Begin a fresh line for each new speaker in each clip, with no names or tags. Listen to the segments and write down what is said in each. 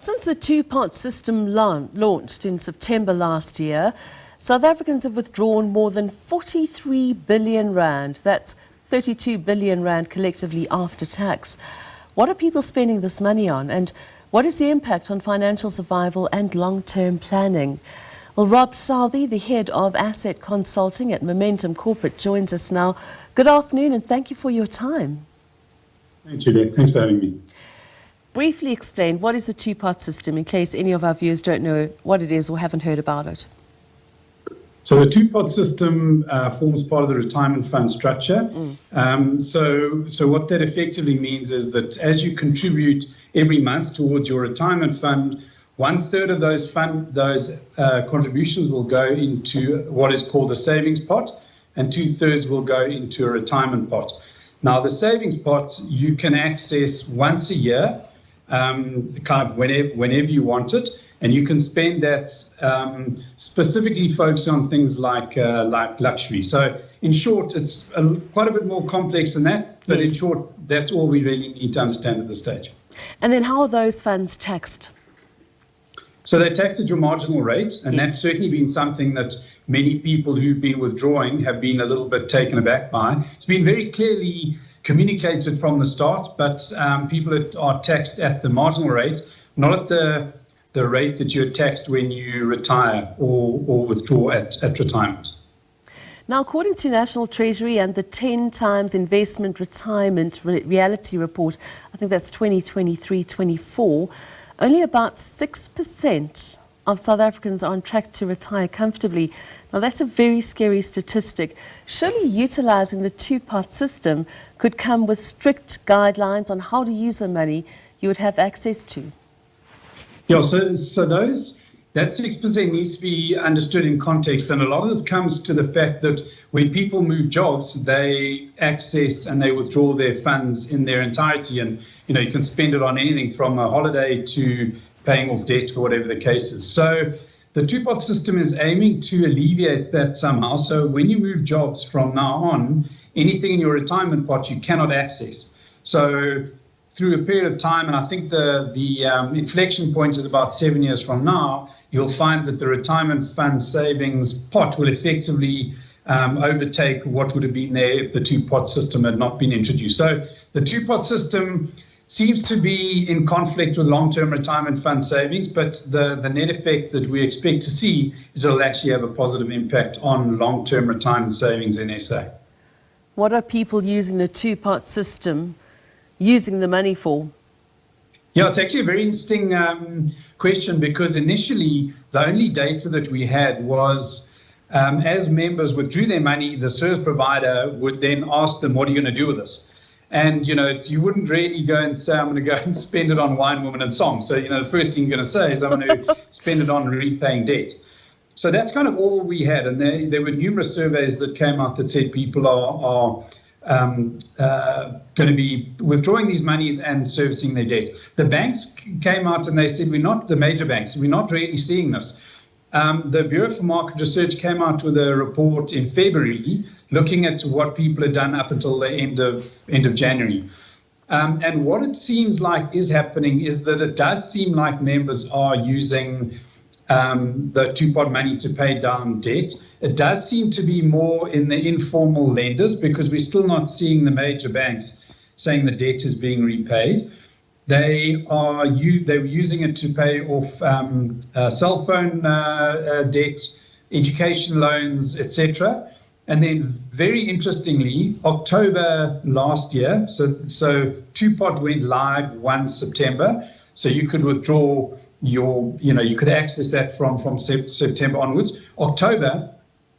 Since the two-pot system launched in September last year, South Africans have withdrawn more than 43 billion rand. That's 32 billion rand collectively after tax. What are people spending this money on, and what is the impact on financial survival and long-term planning? Well, Rob Southey, the head of asset consulting at Momentum Corporate, joins us now. Good afternoon, and thank you for your time.
Thanks, Juliet. Thanks for having me.
Briefly explain, what is the two-pot system, in case any of our viewers don't know what it is or haven't heard about it?
So the two-pot system forms part of the retirement fund structure. So what that effectively means is that as you contribute every month towards your retirement fund, 1/3 of those contributions will go into what is called a savings pot, and 2/3 will go into a retirement pot. Now, the savings pot you can access once a year, kind of whenever you want it, and you can spend that specifically focusing on things like luxury. So in short, it's quite a bit more complex than that, but yes. In short, that's all we really need to understand at this stage. And
then how are those funds taxed?
So they're taxed at your marginal rate, and
yes.
That's certainly been something that many people who've been withdrawing have been a little bit taken aback by. It's been very clearly communicated from the start, but people are taxed at the marginal rate, not at the rate that you're taxed when you retire or withdraw at retirement.
Now, according to National Treasury and the 10 times investment retirement reality report, I think that's 2023-24, only about 6% of South Africans are on track to retire comfortably. Now, that's a very scary statistic. Surely utilising the two-pot system could come with strict guidelines on how to use the money you would have access to.
Yeah, so that 6% needs to be understood in context, and a lot of this comes to the fact that when people move jobs, they access and they withdraw their funds in their entirety, and you can spend it on anything from a holiday to paying off debt or whatever the case is. So the two-pot system is aiming to alleviate that somehow. So when you move jobs from now on, anything in your retirement pot you cannot access. So through a period of time, and I think the inflection point is about 7 years from now, you'll find that the retirement fund savings pot will effectively overtake what would have been there if the two-pot system had not been introduced. So the two-pot system seems to be in conflict with long-term retirement fund savings, but the net effect that we expect to see is it'll actually have a positive impact on long-term retirement savings in SA.
What are people using the two-pot system using the money for?
Yeah, it's actually a very interesting question, because initially the only data that we had was as members withdrew their money, the service provider would then ask them, what are you going to do with this? And, you wouldn't really go and say, I'm going to go and spend it on wine, woman and song. So, the first thing you're going to say is I'm going to spend it on repaying debt. So that's kind of all we had. And there were numerous surveys that came out that said people are going to be withdrawing these monies and servicing their debt. The banks came out and they said, the major banks, we're not really seeing this. The Bureau for Market Research came out with a report in February looking at what people had done up until the end of January. And what it seems like is happening is that it does seem like members are using the two-pot money to pay down debt. It does seem to be more in the informal lenders, because we're still not seeing the major banks saying the debt is being repaid. They were using it to pay off cell phone debt, education loans, etc. And then, very interestingly, October last year, so two-pot went live 1 September, so you could withdraw you could access that from September onwards. October,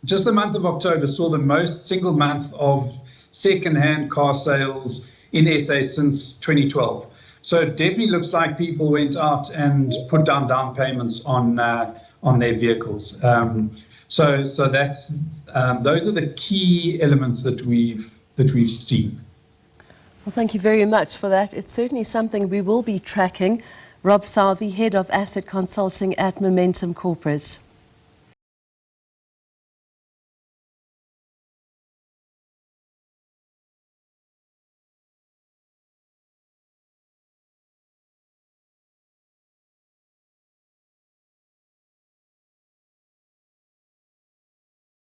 just the month of October, saw the most single month of second-hand car sales in SA since 2012. So it definitely looks like people went out and put down payments on their vehicles. So that's those are the key elements that we've seen.
Well, thank you very much for that. It's certainly something we will be tracking. Rob Southey, Head of Asset Consulting at Momentum Corporate.